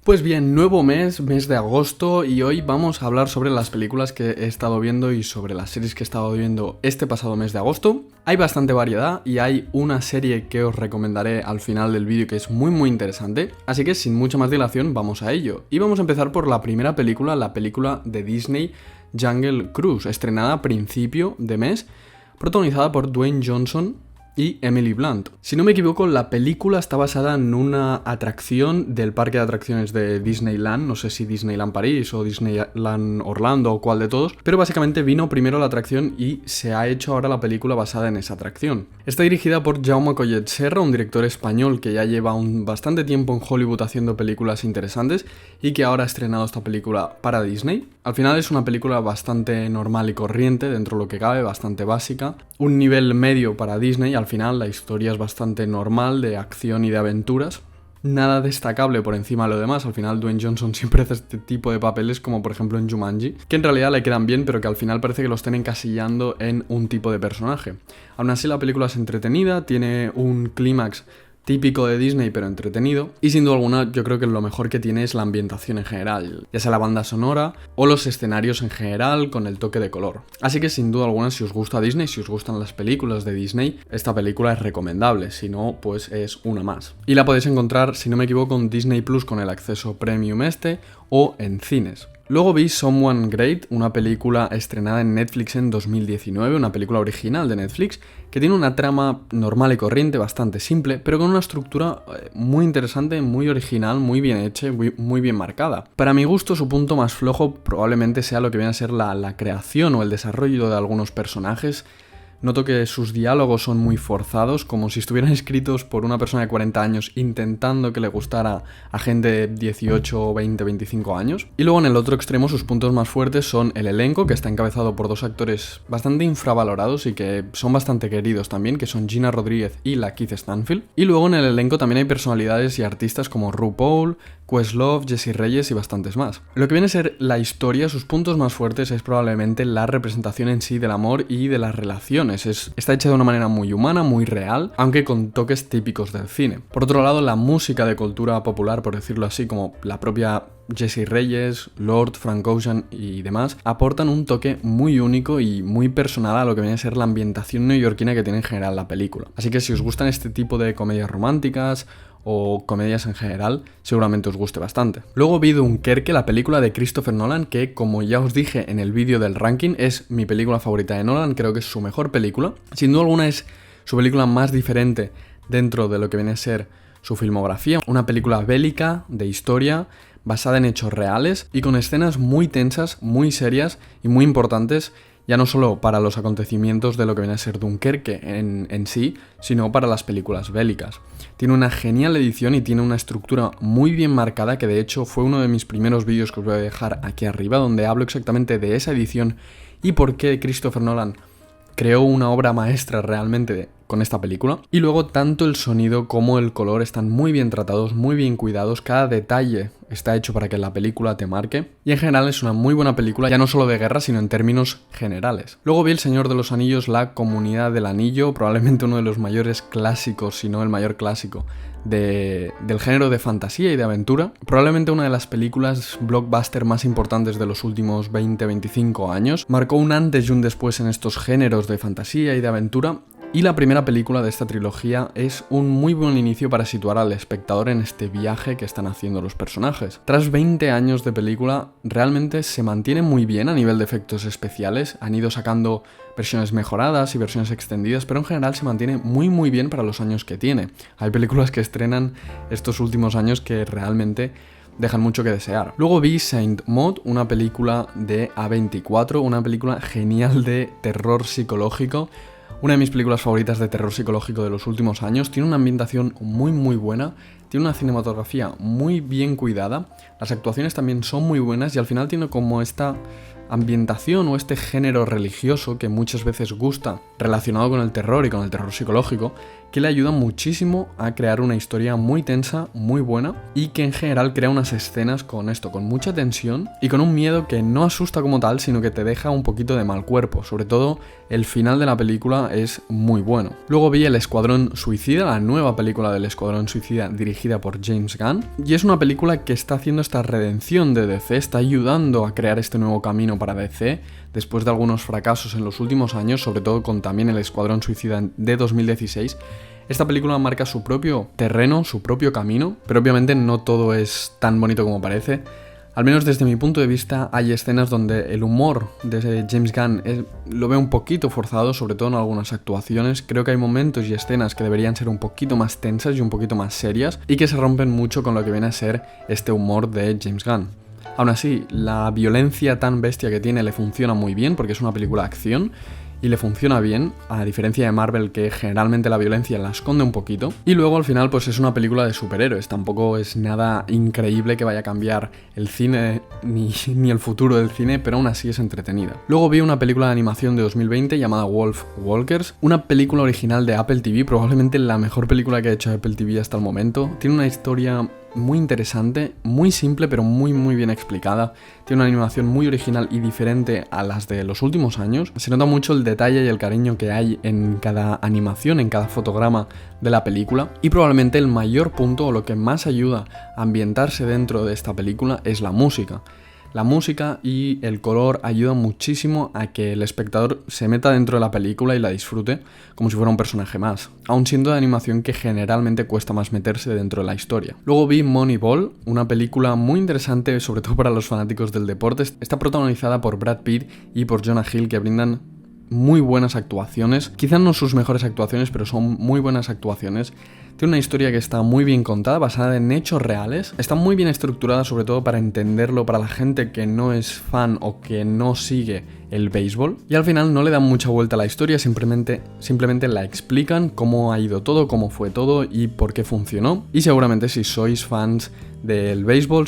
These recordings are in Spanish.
Pues bien, nuevo mes de agosto, y hoy vamos a hablar sobre las películas que he estado viendo y sobre las series que he estado viendo este pasado mes de agosto. Hay bastante variedad y hay una serie que os recomendaré al final del vídeo que es muy interesante, así que sin mucha más dilación vamos a ello. Y vamos a empezar por la primera película, la película de Disney Jungle Cruise, estrenada a principio de mes, protagonizada por Dwayne Johnson y Emily Blunt. Si no me equivoco, la película está basada en una atracción del parque de atracciones de Disneyland, no sé si Disneyland París o Disneyland Orlando o cuál de todos, pero básicamente vino primero la atracción y se ha hecho ahora la película basada en esa atracción. Está dirigida por Jaume Collet Serra, un director español que ya lleva bastante tiempo en Hollywood haciendo películas interesantes y que ahora ha estrenado esta película para Disney. Al final es una película bastante normal y corriente, dentro de lo que cabe, bastante básica, un nivel medio para Disney. Al final la historia es bastante normal, de acción y de aventuras. Nada destacable por encima de lo demás. Al final Dwayne Johnson siempre hace este tipo de papeles, como por ejemplo en Jumanji, que en realidad le quedan bien, pero que al final parece que lo estén encasillando en un tipo de personaje. Aún así la película es entretenida, tiene un clímax típico de Disney pero entretenido, y sin duda alguna yo creo que lo mejor que tiene es la ambientación en general, ya sea la banda sonora o los escenarios en general con el toque de color. Así que sin duda alguna, si os gusta Disney, si os gustan las películas de Disney, esta película es recomendable, si no pues es una más. Y la podéis encontrar, si no me equivoco, en Disney Plus con el acceso premium o en cines. Luego vi Someone Great, una película estrenada en Netflix en 2019, una película original de Netflix, que tiene una trama normal y corriente, bastante simple, pero con una estructura muy interesante, muy original, muy bien hecha, muy bien marcada. Para mi gusto, su punto más flojo probablemente sea lo que viene a ser la creación o el desarrollo de algunos personajes. Noto que sus diálogos son muy forzados, como si estuvieran escritos por una persona de 40 años intentando que le gustara a gente de 18, 20, 25 años. Y luego en el otro extremo sus puntos más fuertes son el elenco, que está encabezado por dos actores bastante infravalorados y que son bastante queridos también, que son Gina Rodríguez y Lakeith Stanfield. Y luego en el elenco también hay personalidades y artistas como RuPaul, Questlove, Jessie Reyes y bastantes más. Lo que viene a ser la historia, sus puntos más fuertes es probablemente la representación en sí del amor y de las relaciones. Está hecha de una manera muy humana, muy real, aunque con toques típicos del cine. Por otro lado, la música de cultura popular, por decirlo así, como la propia Jessie Reyes, Lord, Frank Ocean y demás, aportan un toque muy único y muy personal a lo que viene a ser la ambientación neoyorquina que tiene en general la película. Así que si os gustan este tipo de comedias románticas o comedias en general, seguramente os guste bastante. Luego vi Dunkerque, la película de Christopher Nolan, que como ya os dije en el vídeo del ranking, es mi película favorita de Nolan, creo que es su mejor película. Sin duda alguna es su película más diferente dentro de lo que viene a ser su filmografía, una película bélica, de historia, basada en hechos reales y con escenas muy tensas, muy serias y muy importantes, ya no solo para los acontecimientos de lo que viene a ser Dunkerque en sí, sino para las películas bélicas. Tiene una genial edición y tiene una estructura muy bien marcada, que de hecho fue uno de mis primeros vídeos que os voy a dejar aquí arriba, donde hablo exactamente de esa edición y por qué Christopher Nolan creó una obra maestra realmente con esta película. Y luego tanto el sonido como el color están muy bien tratados, muy bien cuidados, cada detalle está hecho para que la película te marque, y en general es una muy buena película, ya no solo de guerra, sino en términos generales. Luego vi El Señor de los Anillos, La Comunidad del Anillo, probablemente uno de los mayores clásicos, si no el mayor clásico del género de fantasía y de aventura, probablemente una de las películas blockbuster más importantes de los últimos 20-25 años. Marcó un antes y un después en estos géneros de fantasía y de aventura, y la primera película de esta trilogía es un muy buen inicio para situar al espectador en este viaje que están haciendo los personajes. Tras 20 años de película, realmente se mantiene muy bien a nivel de efectos especiales. Han ido sacando versiones mejoradas y versiones extendidas, pero en general se mantiene muy bien para los años que tiene. Hay películas que estrenan estos últimos años que realmente dejan mucho que desear. Luego vi Saint Maud, una película de A24, una película genial de terror psicológico. Una de mis películas favoritas de terror psicológico de los últimos años. Tiene una ambientación muy buena, tiene una cinematografía muy bien cuidada, las actuaciones también son muy buenas y al final tiene como esta ambientación o este género religioso que muchas veces gusta relacionado con el terror y con el terror psicológico, que le ayuda muchísimo a crear una historia muy tensa, muy buena y que en general crea unas escenas con mucha tensión y con un miedo que no asusta como tal, sino que te deja un poquito de mal cuerpo. Sobre todo el final de la película es muy bueno. Luego vi El Escuadrón Suicida, la nueva película del Escuadrón Suicida dirigida por James Gunn, y es una película que está haciendo esta redención de DC, está ayudando a crear este nuevo camino para DC después de algunos fracasos en los últimos años, sobre todo con también El Escuadrón Suicida de 2016. Esta película marca su propio terreno, su propio camino, pero obviamente no todo es tan bonito como parece. Al menos desde mi punto de vista hay escenas donde el humor de James Gunn lo veo un poquito forzado, sobre todo en algunas actuaciones. Creo que hay momentos y escenas que deberían ser un poquito más tensas y un poquito más serias y que se rompen mucho con lo que viene a ser este humor de James Gunn. Aún así, la violencia tan bestia que tiene le funciona muy bien porque es una película de acción y le funciona bien, a diferencia de Marvel, que generalmente la violencia la esconde un poquito. Y luego al final pues es una película de superhéroes, tampoco es nada increíble que vaya a cambiar el cine ni el futuro del cine, pero aún así es entretenida. Luego vi una película de animación de 2020 llamada Wolf Walkers, una película original de Apple TV, probablemente la mejor película que ha hecho Apple TV hasta el momento. Tiene una historia muy interesante, muy simple pero muy bien explicada. Tiene una animación muy original y diferente a las de los últimos años. Se nota mucho el detalle y el cariño que hay en cada animación, en cada fotograma de la película. Y probablemente el mayor punto o lo que más ayuda a ambientarse dentro de esta película es la música. La música y el color ayudan muchísimo a que el espectador se meta dentro de la película y la disfrute como si fuera un personaje más, aun siendo de animación que generalmente cuesta más meterse dentro de la historia. Luego vi Moneyball, una película muy interesante sobre todo para los fanáticos del deporte. Está protagonizada por Brad Pitt y por Jonah Hill, que brindan muy buenas actuaciones, quizás no sus mejores actuaciones, pero son muy buenas actuaciones. Tiene una historia que está muy bien contada, basada en hechos reales. Está muy bien estructurada, sobre todo para entenderlo para la gente que no es fan o que no sigue el béisbol. Y al final no le dan mucha vuelta a la historia, simplemente la explican cómo ha ido todo, cómo fue todo y por qué funcionó. Y seguramente si sois fans del béisbol,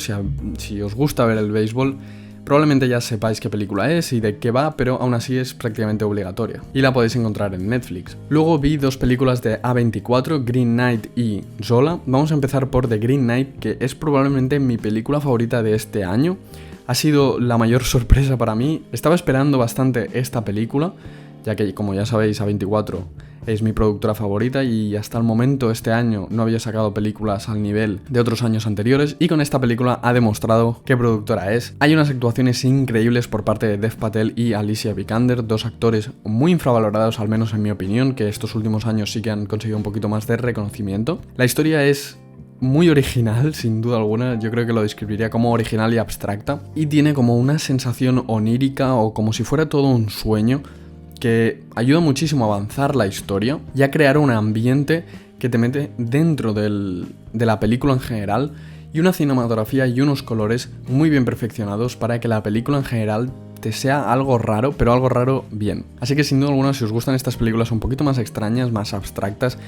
si os gusta ver el béisbol, probablemente ya sepáis qué película es y de qué va, pero aún así es prácticamente obligatoria. Y la podéis encontrar en Netflix. Luego vi dos películas de A24, Green Knight y Zola. Vamos a empezar por The Green Knight, que es probablemente mi película favorita de este año. Ha sido la mayor sorpresa para mí. Estaba esperando bastante esta película, ya que, como ya sabéis, A24 es mi productora favorita y hasta el momento este año no había sacado películas al nivel de otros años anteriores, y con esta película ha demostrado qué productora es. Hay unas actuaciones increíbles por parte de Dev Patel y Alicia Vikander, dos actores muy infravalorados, al menos en mi opinión, que estos últimos años sí que han conseguido un poquito más de reconocimiento. La historia es muy original, sin duda alguna. Yo creo que lo describiría como original y abstracta, y tiene como una sensación onírica o como si fuera todo un sueño, que ayuda muchísimo a avanzar la historia y a crear un ambiente que te mete dentro de la película en general, y una cinematografía y unos colores muy bien perfeccionados para que la película en general te sea algo raro, pero algo raro bien. Así que sin duda alguna, si os gustan estas películas un poquito más extrañas, más abstractas,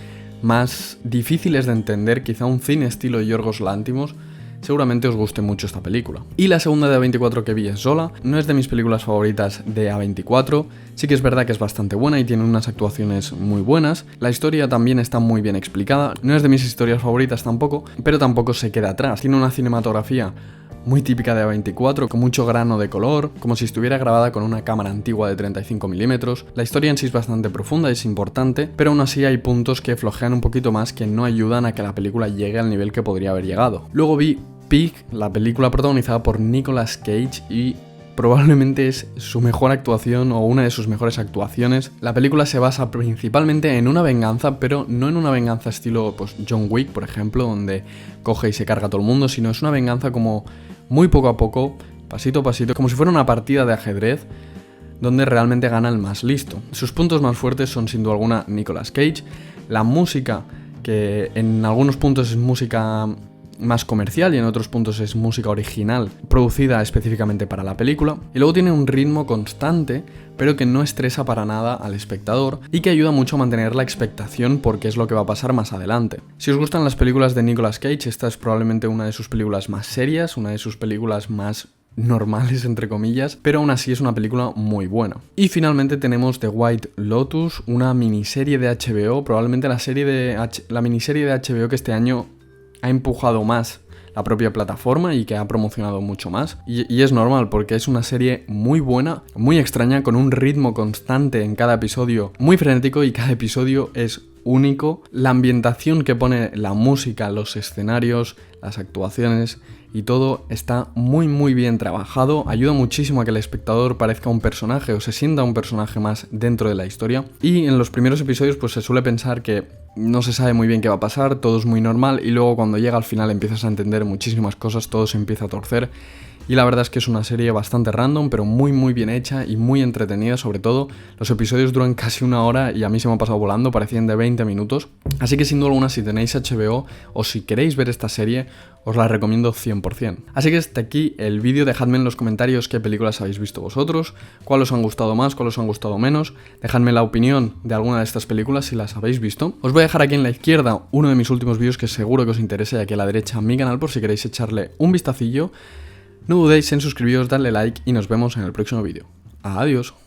más difíciles de entender, quizá un cine estilo Yorgos Lanthimos, seguramente os guste mucho esta película. Y la segunda de A24 que vi es Zola. No es de mis películas favoritas de A24, sí que es verdad que es bastante buena y tiene unas actuaciones muy buenas. La historia también está muy bien explicada, no es de mis historias favoritas tampoco, pero tampoco se queda atrás. Tiene una cinematografía muy típica de A24, con mucho grano de color, como si estuviera grabada con una cámara antigua de 35 milímetros. La historia en sí es bastante profunda, es importante, pero aún así hay puntos que flojean un poquito más, que no ayudan a que la película llegue al nivel que podría haber llegado. Luego vi Pig, la película protagonizada por Nicolas Cage, y probablemente es su mejor actuación o una de sus mejores actuaciones. La película se basa principalmente en una venganza, pero no en una venganza estilo pues, John Wick, por ejemplo, donde coge y se carga a todo el mundo, sino es una venganza como muy poco a poco, pasito a pasito, como si fuera una partida de ajedrez, donde realmente gana el más listo. Sus puntos más fuertes son sin duda alguna Nicolas Cage, la música, que en algunos puntos es música más comercial y en otros puntos es música original producida específicamente para la película, y luego tiene un ritmo constante pero que no estresa para nada al espectador y que ayuda mucho a mantener la expectación porque es lo que va a pasar más adelante. Si os gustan las películas de Nicolas Cage, esta es probablemente una de sus películas más serias, una de sus películas más normales entre comillas, pero aún así es una película muy buena. Y finalmente tenemos The White Lotus, una miniserie de HBO, probablemente la miniserie de HBO que este año ha empujado más la propia plataforma y que ha promocionado mucho más. Y es normal porque es una serie muy buena, muy extraña, con un ritmo constante en cada episodio, muy frenético, y cada episodio es único. La ambientación que pone, la música, los escenarios, las actuaciones y todo está muy bien trabajado. Ayuda muchísimo a que el espectador parezca un personaje o se sienta un personaje más dentro de la historia. Y en los primeros episodios pues se suele pensar que no se sabe muy bien qué va a pasar, todo es muy normal, y luego cuando llega al final empiezas a entender muchísimas cosas, todo se empieza a torcer. Y la verdad es que es una serie bastante random, pero muy bien hecha y muy entretenida. Sobre todo, los episodios duran casi 1 hora y a mí se me ha pasado volando, parecían de 20 minutos. Así que sin duda alguna, si tenéis HBO o si queréis ver esta serie, os la recomiendo 100%. Así que hasta aquí el vídeo. Dejadme en los comentarios qué películas habéis visto vosotros, cuáles os han gustado más, cuáles os han gustado menos. Dejadme la opinión de alguna de estas películas si las habéis visto. Os voy a dejar aquí en la izquierda uno de mis últimos vídeos que seguro que os interesa, y aquí a la derecha mi canal por si queréis echarle un vistacillo. No dudéis en suscribiros, darle like y nos vemos en el próximo vídeo. Adiós.